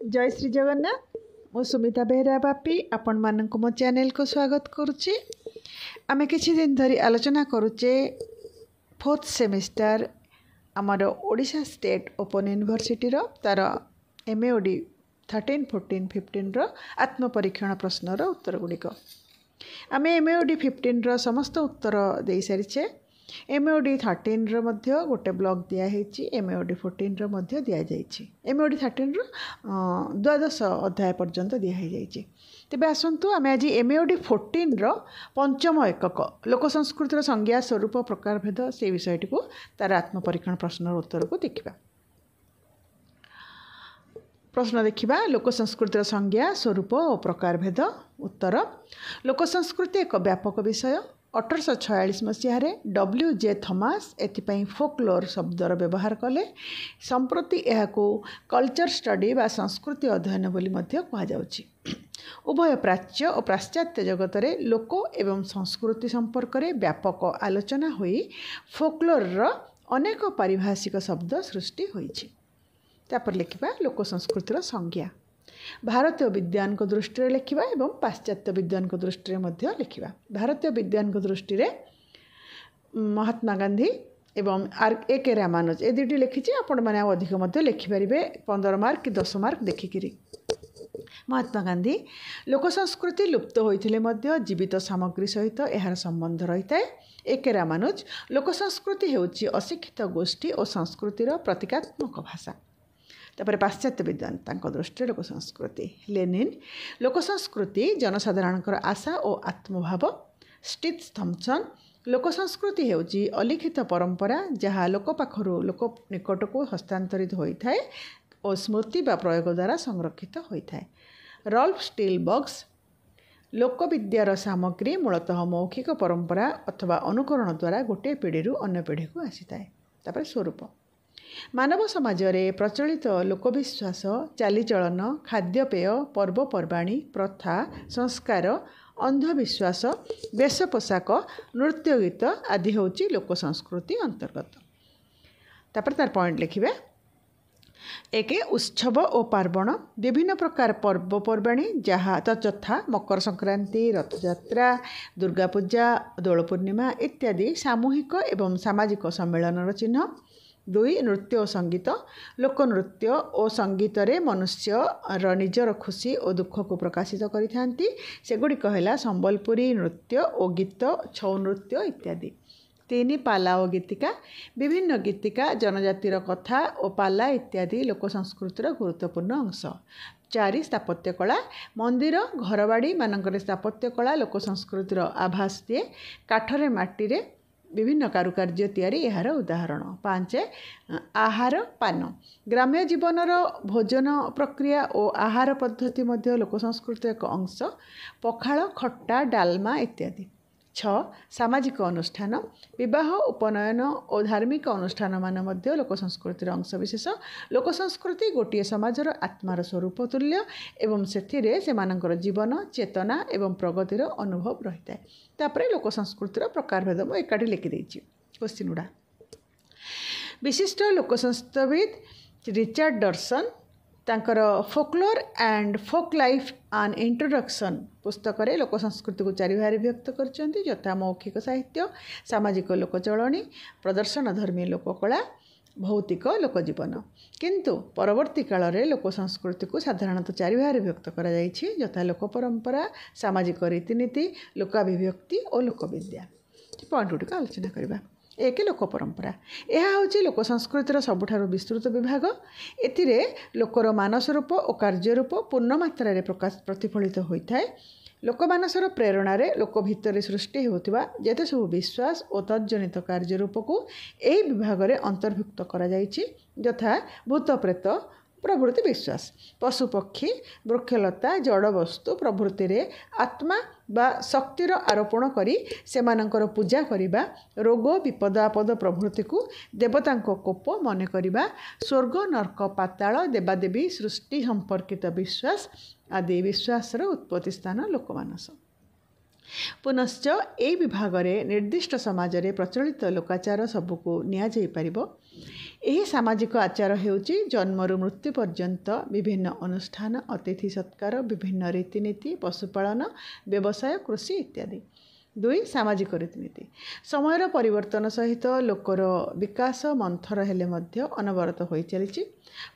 जय श्री जगन्नाथ। मो सुमिता बेहरा बापी आपण मानक मो चैनल को स्वागत करुच्चे। आमे किछि दिन धरी आलोचना करुचे फोर्थ सेमिस्टर आमर ओडिशा स्टेट ओपन यूनिवर्सिटी रो तार MAOD 13, 14, 15 रो आत्मपरीक्षण प्रश्नर उत्तर गुड़िक आमे MAOD 15 रो समस्त उत्तर दे सारिछे। MAOD 13 रो मध्य गोटे ब्लॉक दिया हेछि, MAOD 14 रो मध्य दिया जाइछि। MAOD 13 रो 12 अध्याय पर्यंत दिया हे जाइछि। तेबे आसंतु आमे आज MAOD 14 रो पंचम एकक लोक संस्कृतिर संज्ञा स्वरूप प्रकार भेद से विषयटी को तार आत्मपरीक्षण प्रश्नर उत्तर को देखिबा। प्रश्न देखिबा लोक संस्कृतिर संज्ञा स्वरूप और प्रकार भेद उत्तर। लोक संस्कृति एक व्यापक विषय। 1846 मसीह WJ थॉमस एथिपाई फोकलोर शब्दर व्यवहार कले। संप्रति यह कल्चर स्टडी बा संस्कृति अध्ययन बोली मध्य कहा जाउछि। उभय प्राच्य और पाश्चात्य जगत रे लोक एवं संस्कृति संपर्क रे व्यापक आलोचना होई फोकलोर अनेक पारिभाषिक शब्द सृष्टि होइछि। तापर लिखिबा लोक संस्कृतिर संज्ञा। भारतीय विद्वान को दृष्टि लिखिबा एवं पाश्चात्य विद्वान को दृष्टि मध्य लिखिबा। भारतीय विद्वान को दृष्टि महात्मा गांधी एवं A.K. रामानुज ए दुटी लिखी आपण मैंने अधिक मध्य लिखिपारे 15 मार्क कि 10 मार्क देखिकी। महात्मा गांधी लोक संस्कृति लुप्त होइथिले मध्य जीवित सामग्री सहित यार संबंध रही है। A.K. रामानुज लोक संस्कृति हेउछि अशिक्षित गोष्ठी और संस्कृतिर प्रतीकात्मक भाषा। तापर पाश्चात्य विद्वान तांको दृष्टि लोक संस्कृति। लेनिन लोक संस्कृति जनसाधारणकर आशा और आत्मभाव। स्टिट्स थॉम्पसन लोक संस्कृति हेउछि अलिखित परंपरा जहाँ लोक पाखरु लोक निकट को हस्तांतरित होता है और स्मृति बा प्रयोग द्वारा संरक्षित होता है। रल्फ स्टीलबर्ग्स लोकविद्यार सामग्री मूलतः मौखिक परंपरा अथवा अनुकरण द्वारा गोटे पीढ़ी अन्य पीढ़ी को आसी थाए। तापर स्वरूप मानव समाज रे प्रचलित लोकविश्वास चालीचलन खाद्यपेय पर्वपर्वाणी प्रथा संस्कार अंधविश्वास वेश पोशाक नृत्य गीत आदि होची लोक संस्कृति अंतर्गत। तापर तार पॉइंट लिखिबे। एक उत्सव और पार्वण विभिन्न प्रकार पर्वपर्वाणी जहाँ तथा मकर संक्रांति रथयात्रा दुर्गा पूजा दोल पूर्णिमा इत्यादि सामूहिक एवं सामाजिक सम्मेलन चिन्ह। 2 नृत्य और संगीत लोकनृत्य और संगीत रे मनुष्य निजर खुशी और दुख को प्रकाशित करिथांती। सेगुड़िक है संबलपुरी नृत्य और गीत छौ नृत्य इत्यादि। 3 पाला और गीतिका विभिन्न गीतिका जनजातिर कथा और पाला इत्यादि लोक संस्कृतिर गुरुत्वपूर्ण अंश। 4 स्थापत्य कला मंदिर घरबाड़ी मानकर स्थापत्य कला लोक संस्कृतिर आभास दिए। काठरे माटी विभिन्न कारुकार्य तैयारी यार उदाहरण। 5 आहार पान ग्राम्य जीवनर भोजन प्रक्रिया और आहार पद्धति मध्य लोक संस्कृति एक अंश। पखाल खट्टा डालमा इत्यादि। 6 सामाजिक अनुष्ठान विवाह उपनयन और धार्मिक अनुष्ठान मान मध्य लोक संस्कृतिर अंश विशेष। लोक संस्कृति गोटे समाजर आत्मार स्वरूप तुल्य एवं सेथिरे सेमानकर जीवन चेतना एवं प्रगतिर अनुभव रही है। तापर लोक संस्कृतिर प्रकार भेद मु एकाठी लिखि देछि। क्वेश्चन गुड़ा विशिष्ट लोक संस्कृतविद रिचार्ड डर्सन तांकर folklore and folk life an introduction पुस्तक रे लोक संस्कृति को 4 भाग व्यक्त करछन्ती यथा मौखिक साहित्य सामाजिक लोकचलणी प्रदर्शन धर्मी लोककला भौतिक लोकजीवन। किंतु परवर्ती काल रे लोक संस्कृति को साधारणतः 4 भाग व्यक्त करा जायछि यथा लोक परंपरा सामाजिक रीतिनीति लोकाभिव्यक्ति और लोकविद्या। पॉइंट गुड़िक आलोचना करबा। 1 लोक परंपरा यह हूँ लोक संस्कृतिर सबुठारु विस्तृत विभाग। एथिरे लोकर मानसरूप और कार्यरूप पूर्ण मात्रा रे प्रकाश प्रतिफलित होता है। लोकमानसर प्रेरणा लोक भितर सृष्टि होतिबा जेते सब विश्वास और तज्जनित कार्यरूप को यही विभाग रे अंतर्भुक्त करा जायछि यथा भूत प्रेत प्रभृति विश्वास पशुपक्षी वृक्षलता जड़वस्तु प्रभृति रे आत्मा बा शक्तिर आरोपण करी सेमानकर पूजा करिबा रोग विपद आपद प्रभृति को देवतांको कोप मन करिबा स्वर्ग नरक पाताल देवादेवी सृष्टि संपर्कित विश्वास आदि विश्वासर उत्पत्ति स्थान लोकमानस। पुनश्च ए विभाग रे निर्दिष्ट समाज रे प्रचलित लोकाचार सबको निया जाई परिबो। ଏହି ସାମାଜିକ ଆଚାର ହେଉଛି ଜନ୍ମରୁ ମୃତ୍ୟୁ ପର୍ଯ୍ୟନ୍ତ ବିଭିନ୍ନ ଅନୁଷ୍ଠାନ, ଅତିଥି ସତ୍କାର, ବିଭିନ୍ନ ରୀତିନୀତି, ପଶୁପାଳନ, ବ୍ୟବସାୟ, କୃଷି ଇତ୍ୟାଦି। 2. ସାମାଜିକ ରୀତିନୀତି। ସମୟର ପରିବର୍ତ୍ତନ ସହିତ ଲୋକର ବିକାଶ ମନ୍ଥର ହେଲେ ମଧ୍ୟ ଅନବରତ ହୋଇ ଚାଲିଛି।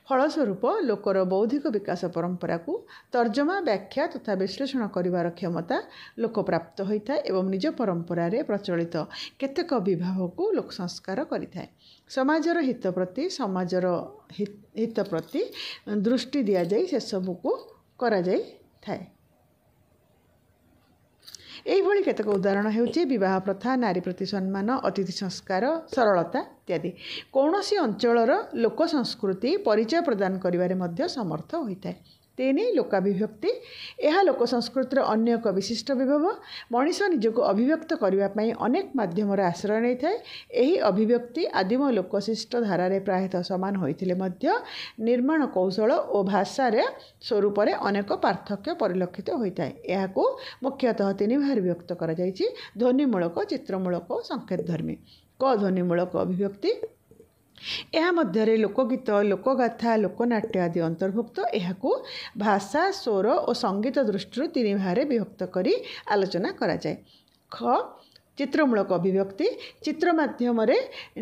ଫଳସ୍ୱରୂପ ଲୋକର ବୌଦ୍ଧିକ ବିକାଶ ପରମ୍ପରାକୁ ତର୍ଜମା, ବ୍ୟାଖ୍ୟା ତଥା ବିଶ୍ଳେଷଣ କରିବାର କ୍ଷମତା ଲୋକ ପ୍ରାପ୍ତ ହୋଇଥାଏ ଏବଂ ନିଜ ପରମ୍ପରାରେ ପ୍ରଚଳିତ କେତେକ ବିଭାଗକୁ ଲୋକ ସଂସ୍କାର କରିଥାଏ। ସମାଜର ହିତ ପ୍ରତି ଦୃଷ୍ଟି ଦିଆଯାଇ ସେସବୁକୁ କରାଯାଇଥାଏ। ଏହିଭଳି କେତେକ ଉଦାହରଣ ହେଉଛି ବିବାହ ପ୍ରଥା, ନାରୀ ପ୍ରତି ସମ୍ମାନ, ଅତିଥି ସଂସ୍କାର, ସରଳତା ଇତ୍ୟାଦି। କୌଣସି ଅଞ୍ଚଳର ଲୋକ ସଂସ୍କୃତି ପରିଚୟ ପ୍ରଦାନ କରିବାରେ ମଧ୍ୟ ସମର୍ଥ ହୋଇଥାଏ। 3. ଲୋକାଭିବ୍ୟକ୍ତି। ଏହା ଲୋକ ସଂସ୍କୃତିର ଅନ୍ୟ ଏକ ବିଶିଷ୍ଟ ବିଭବ। ମଣିଷ ନିଜକୁ ଅଭିବ୍ୟକ୍ତ କରିବା ପାଇଁ ଅନେକ ମାଧ୍ୟମର ଆଶ୍ରୟ ନେଇଥାଏ। ଏହି ଅଭିବ୍ୟକ୍ତି ଆଦିମ ଲୋକଶିଷ୍ଟ ଧାରାରେ ପ୍ରାୟତଃ ସମାନ ହୋଇଥିଲେ ମଧ୍ୟ ନିର୍ମାଣ କୌଶଳ ଓ ଭାଷାର ସ୍ୱରୂପରେ ଅନେକ ପାର୍ଥକ୍ୟ ପରିଲକ୍ଷିତ ହୋଇଥାଏ। ଏହାକୁ ମୁଖ୍ୟତଃ 3 ଭାଗରେ ବିଭକ୍ତ କରାଯାଇଛି: ଧ୍ୱନିମୂଳକ, ଚିତ୍ରମୂଳକ ଓ ସଂକେତଧର୍ମୀ। ଧ୍ୱନିମୂଳକ ଅଭିବ୍ୟକ୍ତି। ଏହା ମଧ୍ୟରେ ଲୋକଗୀତ, ଲୋକଗାଥା, ଲୋକନାଟ୍ୟ ଆଦି ଅନ୍ତର୍ଭୁକ୍ତ। ଏହାକୁ ଭାଷା, ସ୍ୱର ଓ ସଙ୍ଗୀତ ଦୃଷ୍ଟିରୁ 3 ଭାଗରେ ବିଭକ୍ତ କରି ଆଲୋଚନା କରାଯାଏ। ଚିତ୍ରମୂଳକ ଅଭିବ୍ୟକ୍ତି। ଚିତ୍ର ମାଧ୍ୟମରେ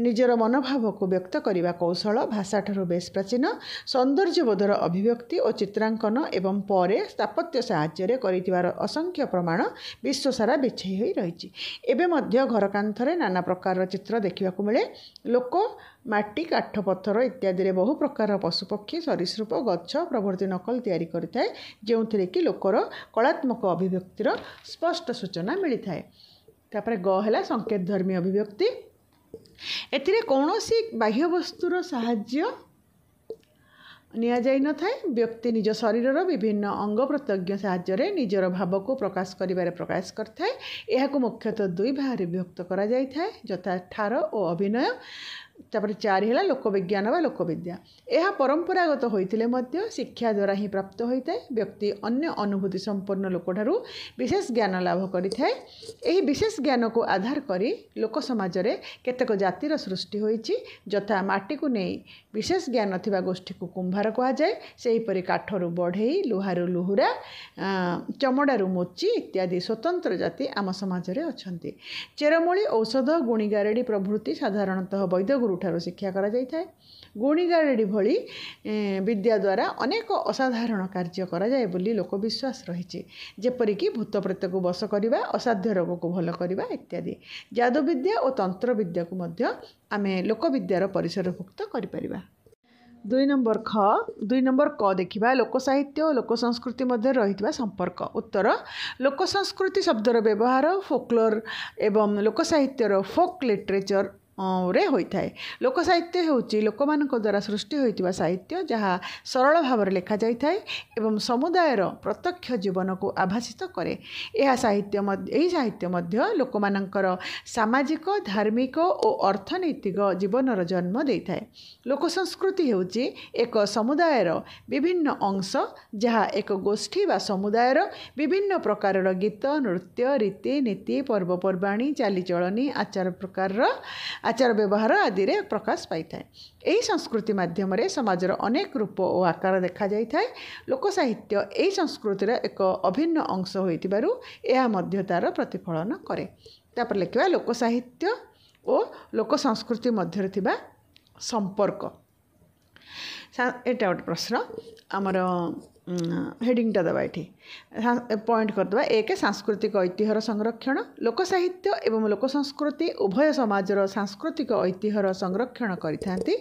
ନିଜର ମନୋଭାବକୁ ବ୍ୟକ୍ତ କରିବା କୌଶଳ ଭାଷାଠାରୁ ବେଶ୍ ପ୍ରାଚୀନ। ସୌନ୍ଦର୍ଯ୍ୟବୋଧର ଅଭିବ୍ୟକ୍ତି ଓ ଚିତ୍ରାଙ୍କନ ଏବଂ ପରେ ସ୍ଥାପତ୍ୟ ସାହାଯ୍ୟରେ କରିଥିବାର ଅସଂଖ୍ୟ ପ୍ରମାଣ ବିଶ୍ୱସାରା ବିଛାଇ ହୋଇ ରହିଛି। ଏବେ ମଧ୍ୟ ଘର କାନ୍ଥରେ ନାନା ପ୍ରକାରର ଚିତ୍ର ଦେଖିବାକୁ ମିଳେ। ଲୋକ ମାଟି, କାଠ, ପଥର ଇତ୍ୟାଦିରେ ବହୁ ପ୍ରକାରର ପଶୁପକ୍ଷୀ, ସରୀସୃପ, ଗଛ ପ୍ରଭୃତି ନକଲ ତିଆରି କରିଥାଏ, ଯେଉଁଥିରେ କି ଲୋକର କଳାତ୍ମକ ଅଭିବ୍ୟକ୍ତିର ସ୍ପଷ୍ଟ ସୂଚନା ମିଳିଥାଏ। ତାପରେ ହେଲା ସଂକେତଧର୍ମୀ ଅଭିବ୍ୟକ୍ତି। ଏଥିରେ କୌଣସି ବାହ୍ୟ ବସ୍ତୁର ସାହାଯ୍ୟ ନିଆଯାଇନଥାଏ। ବ୍ୟକ୍ତି ନିଜ ଶରୀରର ବିଭିନ୍ନ ଅଙ୍ଗ ପ୍ରତ୍ୟଙ୍ଗ ସାହାଯ୍ୟରେ ନିଜର ଭାବକୁ ପ୍ରକାଶ କରିବାରେ ପ୍ରୟାସ କରିଥାଏ। ଏହାକୁ ମୁଖ୍ୟତଃ 2 ଭାଗରେ ବିଭକ୍ତ କରାଯାଇଥାଏ, ଯଥା ଠାର ଓ ଅଭିନୟ। ତାପରେ 4 ହେଲା ଲୋକବିଜ୍ଞାନ ବା ଲୋକବିଦ୍ୟା। ଏହା ପରମ୍ପରାଗତ ହୋଇଥିଲେ ମଧ୍ୟ ଶିକ୍ଷା ଦ୍ୱାରା ହିଁ ପ୍ରାପ୍ତ ହୋଇଥାଏ। ବ୍ୟକ୍ତି ଅନ୍ୟ ଅନୁଭୂତି ସମ୍ପନ୍ନ ଲୋକଠାରୁ ବିଶେଷ ଜ୍ଞାନ ଲାଭ କରିଥାଏ। ଏହି ବିଶେଷ ଜ୍ଞାନକୁ ଆଧାର କରି ଲୋକ ସମାଜରେ କେତେକ ଜାତିର ସୃଷ୍ଟି ହୋଇଛି, ଯଥା ମାଟିକୁ ନେଇ ବିଶେଷ ଜ୍ଞାନ ଥିବା ଗୋଷ୍ଠୀକୁ କୁମ୍ଭାର କୁହାଯାଏ। ସେହିପରି କାଠରୁ ବଢ଼େଇ, ଲୁହାରୁ ଲୁହୁରା, ଚମଡ଼ାରୁ ମୋଚି ଇତ୍ୟାଦି ସ୍ୱତନ୍ତ୍ର ଜାତି ଆମ ସମାଜରେ ଅଛନ୍ତି। ଚେରମୂଳି, ଔଷଧ, ଗୁଣିଗାରେଡ଼ି ପ୍ରଭୃତି ସାଧାରଣତଃ ବୈଦ୍ୟଗୁରୁଠାରୁ ଶିକ୍ଷା କରାଯାଇଥାଏ। ଗୁଣିଗାରେଡ଼ି ଭଳି ବିଦ୍ୟା ଦ୍ୱାରା ଅନେକ ଅସାଧାରଣ କାର୍ଯ୍ୟ କରାଯାଏ ବୋଲି ଲୋକବିଶ୍ୱାସ ରହିଛି, ଯେପରିକି ଭୂତ ପ୍ରେତକୁ ବଶ କରିବା, ଅସାଧ୍ୟ ରୋଗକୁ ଭଲ କରିବା ଇତ୍ୟାଦି। ଯାଦୁବିଦ୍ୟା ଓ ତନ୍ତ୍ରବିଦ୍ୟାକୁ ମଧ୍ୟ ଆମେ ଲୋକବିଦ୍ୟାର ପରିସରଭୁକ୍ତ କରିପାରିବା। 2 ନମ୍ବର କ ଦେଖିବା ଲୋକସାହିତ୍ୟ ଓ ଲୋକସଂସ୍କୃତି ମଧ୍ୟରେ ରହିଥିବା ସମ୍ପର୍କ। ଉତ୍ତର: ଲୋକସଂସ୍କୃତି ଶବ୍ଦର ବ୍ୟବହାର ଫୋକ୍ଲୋର ଏବଂ ଲୋକସାହିତ୍ୟର ଫୋକ୍ ଲିଟରେଚର ରେ ହୋଇଥାଏ। ଲୋକସାହିତ୍ୟ ହେଉଛି ଲୋକମାନଙ୍କ ଦ୍ୱାରା ସୃଷ୍ଟି ହୋଇଥିବା ସାହିତ୍ୟ, ଯାହା ସରଳ ଭାବରେ ଲେଖାଯାଇଥାଏ ଏବଂ ସମୁଦାୟର ପ୍ରତ୍ୟକ୍ଷ ଜୀବନକୁ ଆଭାସିତ କରେ। ଏହି ସାହିତ୍ୟ ମଧ୍ୟ ଲୋକମାନଙ୍କର ସାମାଜିକ, ଧାର୍ମିକ ଓ ଅର୍ଥନୈତିକ ଜୀବନର ଜନ୍ମ ଦେଇଥାଏ। ଲୋକସଂସ୍କୃତି ହେଉଛି ଏକ ସମୁଦାୟର ବିଭିନ୍ନ ଅଂଶ, ଯାହା ଏକ ଗୋଷ୍ଠୀ ବା ସମୁଦାୟର ବିଭିନ୍ନ ପ୍ରକାରର ଗୀତ, ନୃତ୍ୟ, ରୀତିନୀତି, ପର୍ବପର୍ବାଣୀ, ଚାଲିଚଳଣି, ଆଚାର ବ୍ୟବହାର ଆଦିରେ ପ୍ରକାଶ ପାଇଥାଏ। ଏହି ସଂସ୍କୃତି ମାଧ୍ୟମରେ ସମାଜର ଅନେକ ରୂପ ଓ ଆକାର ଦେଖାଯାଇଥାଏ। ଲୋକସାହିତ୍ୟ ଏହି ସଂସ୍କୃତିର ଏକ ଅଭିନ୍ନ ଅଂଶ ହୋଇଥିବାରୁ ଏହା ମଧ୍ୟ ତା'ର ପ୍ରତିଫଳନ କରେ। ତାପରେ ଲେଖିବା ଲୋକସାହିତ୍ୟ ଓ ଲୋକସଂସ୍କୃତି ମଧ୍ୟରେ ଥିବା ସମ୍ପର୍କ। ଏଇଟା ଗୋଟେ ପ୍ରଶ୍ନ। ଆମର ହେଡ଼ିଂଟା ଦେବା ଏଠି, ପଏଣ୍ଟ କରିଦେବା। 1. ସାଂସ୍କୃତିକ ଐତିହ୍ୟର ସଂରକ୍ଷଣ। ଲୋକସାହିତ୍ୟ ଏବଂ ଲୋକସଂସ୍କୃତି ଉଭୟ ସମାଜର ସାଂସ୍କୃତିକ ଐତିହ୍ୟର ସଂରକ୍ଷଣ କରିଥାନ୍ତି,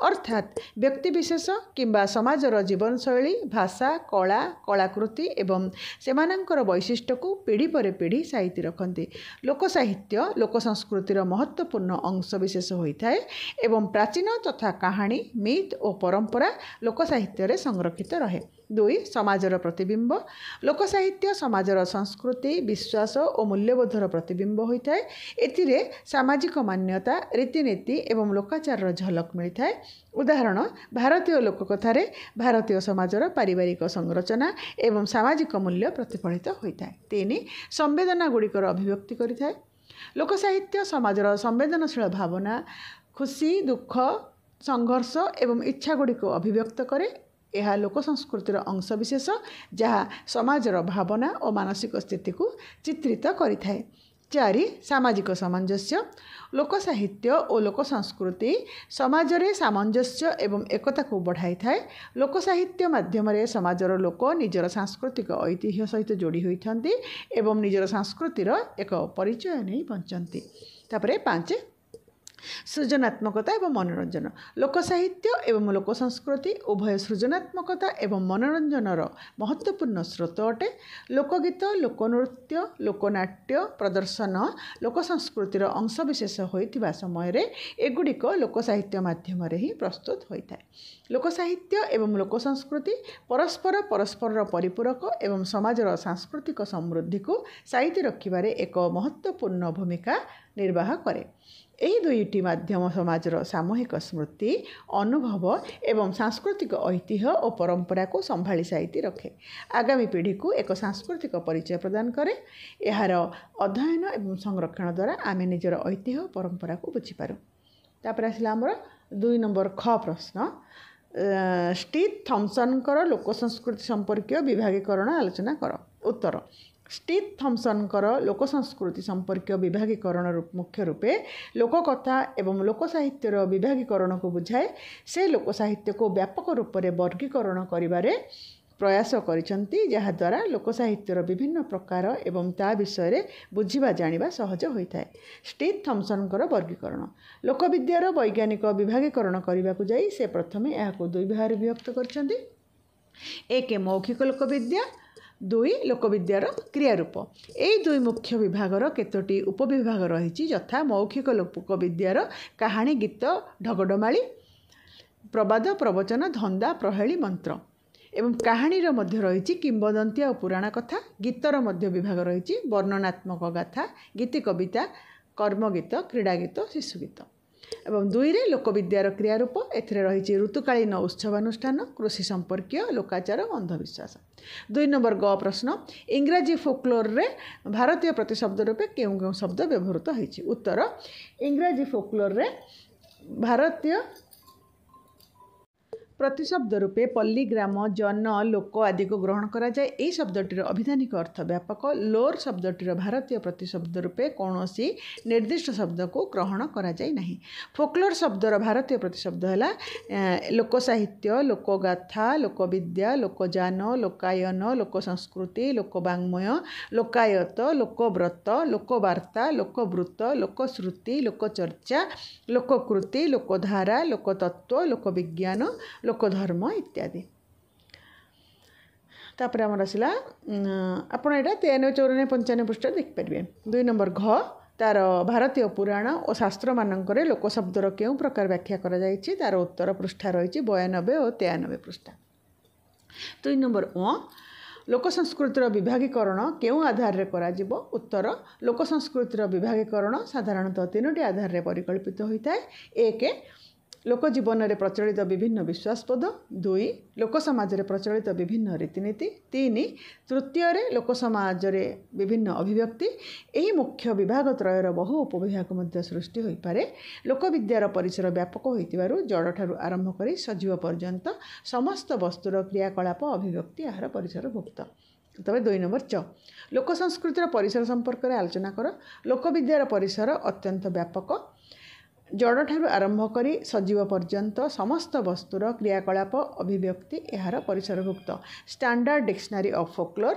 ଅର୍ଥାତ୍ ବ୍ୟକ୍ତିବିଶେଷ କିମ୍ବା ସମାଜର ଜୀବନଶୈଳୀ, ଭାଷା, କଳା, କଳାକୃତି ଏବଂ ସେମାନଙ୍କର ବୈଶିଷ୍ଟ୍ୟକୁ ପିଢ଼ି ପରେ ପିଢ଼ି ସାଇତି ରଖନ୍ତି। ଲୋକସାହିତ୍ୟ ଲୋକସଂସ୍କୃତିର ମହତ୍ତ୍ୱପୂର୍ଣ୍ଣ ଅଂଶବିଶେଷ ହୋଇଥାଏ ଏବଂ ପ୍ରାଚୀନ ତଥା କାହାଣୀ, ମିଥ୍ ଓ ପରମ୍ପରା ଲୋକସାହିତ୍ୟରେ ସଂରକ୍ଷିତ ରହେ। 2. ସମାଜର ପ୍ରତିବିମ୍ବ। ଲୋକସାହିତ୍ୟ ସମାଜର ସଂସ୍କୃତି, ବିଶ୍ୱାସ ଓ ମୂଲ୍ୟବୋଧର ପ୍ରତିବିମ୍ବ ହୋଇଥାଏ। ଏଥିରେ ସାମାଜିକ ମାନ୍ୟତା, ରୀତିନୀତି ଏବଂ ଲୋକାଚାରର ଝଲକ ମିଳିଥାଏ। ଉଦାହରଣ: ଭାରତୀୟ ଲୋକକଥାରେ ଭାରତୀୟ ସମାଜର ପାରିବାରିକ ସଂରଚନା ଏବଂ ସାମାଜିକ ମୂଲ୍ୟ ପ୍ରତିଫଳିତ ହୋଇଥାଏ। 3. ସମ୍ବେଦନାଗୁଡ଼ିକର ଅଭିବ୍ୟକ୍ତି କରିଥାଏ। ଲୋକସାହିତ୍ୟ ସମାଜର ସମ୍ବେଦନଶୀଳ ଭାବନା, ଖୁସି, ଦୁଃଖ, संघर्ष एवं इच्छागुड़ी को अभिव्यक्त करे। यह लोक संस्कृतिर अंशविशेष जहाँ समाजर भावना और मानसिक स्थिति को चित्रित करिथाए। 4 सामाजिक सामंजस्य। लोक साहित्य और लोक संस्कृति समाज रे सामंजस्य एवं एकता को बढ़ाई थाए। लोक साहित्य माध्यम समाजर लोक निजर सांस्कृतिक ऐतिह्य सहित जोड़ी होती एवं निजर संस्कृतिर एक परिचय नहीं बंचती। तापर 5 सृजनात्मकता एवं मनोरंजन। लोक साहित्य एवं लोक संस्कृति उभय सृजनात्मकता एवं मनोरंजनर महत्वपूर्ण स्रोत अटे। लोकगीत, लोकनृत्य, लोकनाट्य प्रदर्शन लोक संस्कृतिर अंशविशेष होइतिबा समय रे एगुड़िक लोक साहित्य माध्यम ही प्रस्तुत होता है। लोक साहित्य एवं लोक संस्कृति परस्पर परिपूरक एवं समाजर सांस्कृतिक समृद्धि को साइती रखिबारे एक महत्वपूर्ण भूमिका निर्वाह करे। यही दुईटी माध्यम समाजर सामूहिक स्मृति, अनुभव एवं सांस्कृतिक ऐतिह्य और परंपरा को संभाली साइती रखे। आगामी पीढ़ी को एक सांस्कृतिक परिचय प्रदान करे। यार अध्ययन एवं संरक्षण द्वारा आमे निजर ऐतिह्य परंपरा को बुझीपारू। तापर आसला आमर 2 नंबर ख प्रश्न। स्टीथ थॉम्सन लोक संस्कृति संपर्क विभागीकरण आलोचना कर। उत्तर स्टीथ थॉम्सन लोक संस्कृति संपर्क विभागीकरण मुख्य रूपे लोककथा एवं लोक साहित्यर विभागीकरण को बुझाए। से लोक साहित्य को व्यापक रूप से वर्गीकरण करिबारे प्रयास करिसंती, जहा द्वारा लोक साहित्यर विभिन्न प्रकार एवं ता विषय बुझिबा जानिबा सहज होइथाए। स्टीथ थॉम्सन वर्गीकरण लोकविद्यार वैज्ञानिक विभागीकरण करने को जाई से प्रथमे यहाको 2 विभाग विभक्त करछंती। 1 मौखिक लोकविद्या, 2 लोकविद्यार क्रियारूप। यही 2 मुख्य विभागर केतोटी उपविभाग रही, यथा मौखिक लोकविद्यार कहानी, गीत, ढगडमाली, प्रबाद, प्रवचन, धंदा, प्रहेली, मंत्र एवं कहानीर मध्य रही किंबदंती और पुराण कथा। गीतर मध्य विभाग रही वर्णनात्मक गाथा, गीति कविता, कर्मगीत, क्रीड़ागीत, शिशुगीत। एवं 2 लोकविद्यार क्रियारूप एथिरे रही ऋतुकालीन उत्सवानुष्ठान, कृषि संपर्कीय लोकाचार, अंधविश्वास। 2 नंबर ग प्रश्न। इंग्राजी फोकलोर रे भारतीय प्रतिशब्द रूपे केउं केउं शब्द व्यवहृत होइछि। उत्तर इंग्राजी फोकलोर रे भारतीय प्रतिशब्द रूपे पल्ली, ग्राम, जन, लोक आदि को ग्रहण करा जाए। यही शब्दटीर अभिधानिक अर्थ व्यापक। लोर शब्दटीर भारतीय प्रतिशब्द रूपे कौनसी निर्दिष्ट शब्द को ग्रहण करा जाए नहीं। फोकलोर शब्दर भारतीय प्रतिशब्द है लोक साहित्य, लोकगाथा, लोकविद्या, लोकजान, लोकायन, लोक संस्कृति, लोकवाङ्मय, लोकायत, लोकव्रत, लोकवार्ता, लोकवृत्त, लोकश्रुति, लोकचर्चा, लोककृति, लोकधारा, लोकतत्व, लोकविज्ञान, लोकधर्म इत्यादि। तापर आमर आसला आपण एटा 93, 94, 95 पृष्ठ देखिपारे। 2 नंबर घ तार भारतीय पुराण और शास्त्र मानकरे लोक शब्दर केउं प्रकार व्याख्या करा जायछि तार उत्तर पृष्ठ रही 92 और 93 पृष्ठ। 2 नंबर अ लोक संस्कृतिर विभागीकरण केउं आधार रे करा जिवो। उत्तर लोक संस्कृतिर विभागीकरण साधारणतः 3टी आधार रे परिकल्पित होइताय। 1 लोक जीवन में प्रचलित विभिन्न विश्वासपद, 2 लोक समाज रे प्रचलित विभिन्न रीतिनीति, 3 तृतीय लोक समाज रे विभिन्न अभिव्यक्ति। यही मुख्य विभाग त्रयर बहु उपविभाग मध्य सृष्टि होई पारे। लोकविद्यार परिसर व्यापक होइतिबारु जड़ ठारू आरंभ करी सजीव पर्यंत समस्त वस्तुर क्रियाकलाप अभिव्यक्ति यार परिसरभुक्त। तबे 2 नंबर च लोक संस्कृतिर परिसर संपर्क में आलोचना कर। लोकविद्यार परिसर अत्यंत व्यापक, जड़ ठारू आरंभ करी सजीव पर्यंत समस्त वस्तुर क्रियाकलाप अभिव्यक्ति यार परिसरभुक्त। Standard dictionary of folklore,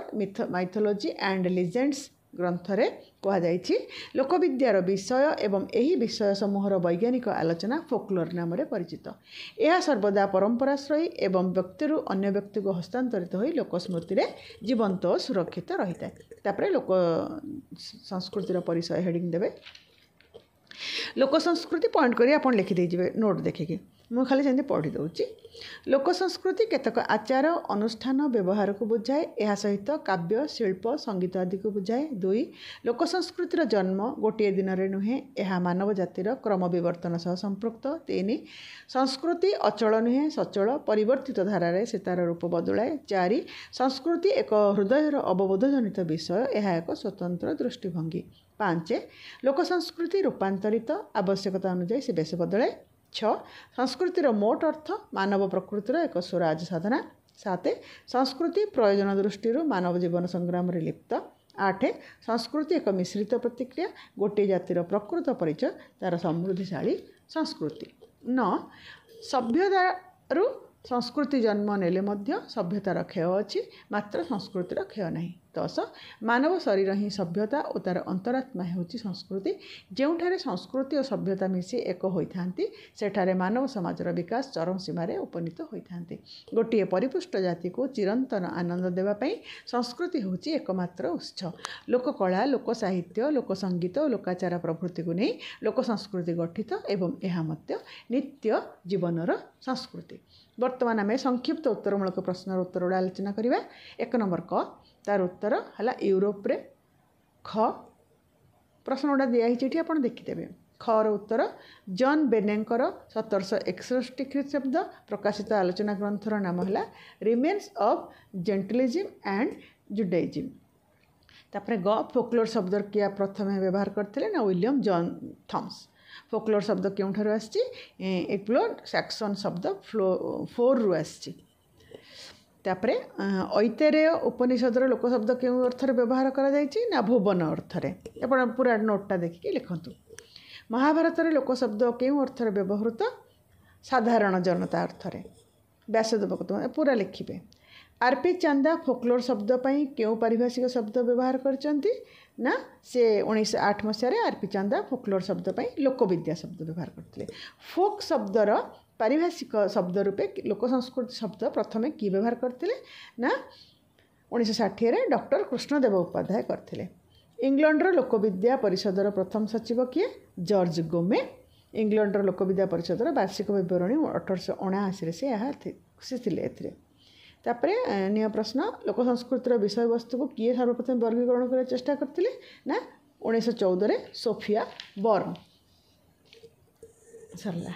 mythology and legends ग्रंथ रे कहा जायछि लोकविद्यार विषय एवं एही विषय समूहर वैज्ञानिक आलोचना फोकलोर नाम रे परिचित। यह सर्वदा परंपराश्रयी एवं व्यक्ति अन्य व्यक्ति को हस्तांतरित होई लोकस्मृति रे जीवंत और सुरक्षित रही है। तापर लोक संस्कृतिर परिचय हेडिंग देवे। लोक संस्कृति पॉइंट करी आपण लिखि दे जिवे नोट देखिके मु खाली जंदे पढ़ी दउची। लोक संस्कृति केतक आचार अनुष्ठान व्यवहार को बुझाए। यह सहित काव्य, शिल्प, संगीत आदि को बुझाए। 2 लोक संस्कृतिर जन्म गोटे दिन रे नुहे, यह मानव जातिर क्रम विवर्तन सह संपृक्त। 3 संस्कृति अचल नुहे, सचल, परिवर्तित धारारे से तार रूप बदलाए। 4 संस्कृति एक हृदयर अवबोधजनित विषय, यह एक स्वतंत्र दृष्टिभंगी। 5 लोक संस्कृति रूपांतरित, आवश्यकता अनुसार से बेश बदलाए। 6 संस्कृतिर मोट अर्थ मानव प्रकृतिर एक स्वराज साधना 7 संस्कृति प्रयोजन दृष्टि मानव जीवन संग्राम रे लिप्त 8 संस्कृति एक मिश्रित प्रतिक्रिया गोटे जातिर प्रकृत परिचय तार समृद्धिशाली संस्कृति 9 सभ्यतारू संस्कृति जन्म नेले मध्य सभ्यतार क्षय अच्छी मात्र संस्कृतिर क्षय नहीं 10 मानव शरीर ही सभ्यता और तार अंतरात्मा होची संस्कृति जोठारे संस्कृति और सभ्यता मिसी एक होइथांती सेठारे मानव समाजर विकास चरम सीमार उपनीत होइथांती गोटे परिपुष्ट जाति को चिरंतन आनंद देवा पई संस्कृति होची एकमात्र उत्स लोककला लोक साहित्य लोक संगीत और लोकाचार प्रभृति को नहीं लोक संस्कृति गठित एवं यह मध्य नित्य जीवनर संस्कृति वर्तमान आम संक्षिप्त उत्तरमूलक प्रश्नर उत्तर गुड़ा आलोचना करवा 1 नंबर क तार उत्तर है यूरोप रे ख प्रश्न गुड़ा दिखाई आप देखिदेवे खर उत्तर जॉन बेनेंकर 1761 ख्रीष्टाब्द प्रकाशित आलोचना ग्रंथर नाम है रिमेन्स ऑफ जेंटलिज्म एंड जुडाइज्म तापर ग फोकलोर शब्द किया प्रथम व्यवहार करते ना विलियम जॉन थॉमस फोकलोर शब्द क्यों आसी एग्लोर सैक्सन शब्द फोर रु आसी ऐतरेय उपनिषदर लोक शब्द क्यों अर्थर व्यवहार करा भुवन अर्थरे पूरा नोटा देखिए लिखतु महाभारत लोक शब्द क्यों अर्थर व्यवहृत साधारण जनता अर्थरे व्यासदेव पूरा लिखिबे आरपी चांदा फोकलोर शब्द पाई क्यों पारिभाषिक शब्द व्यवहार करचंती ना से 1908 मसीह आरपी चांदा फोकलोर शब्द पाई लोकविद्या शब्द व्यवहार करते फोक शब्दर पारिभाषिक शब्द रूपे लोक संस्कृति शब्द प्रथमे कि व्यवहार करते ना 1960 डॉक्टर कृष्णदेव उपाध्याय करते इंग्लैंडर लोकविद्या परिषदर प्रथम सचिव किए जॉर्ज गोमे इंग्लैंडर लोकविद्या परिषदर वार्षिक विवरणी 1879 से यहाँ थे तापरे निय प्रश्न लोक संस्कृतिर विषय वस्तु को किए सर्वप्रथम वर्गीकरण करने चेष्टा करते ना 1914 सोफिया बर्न सरला।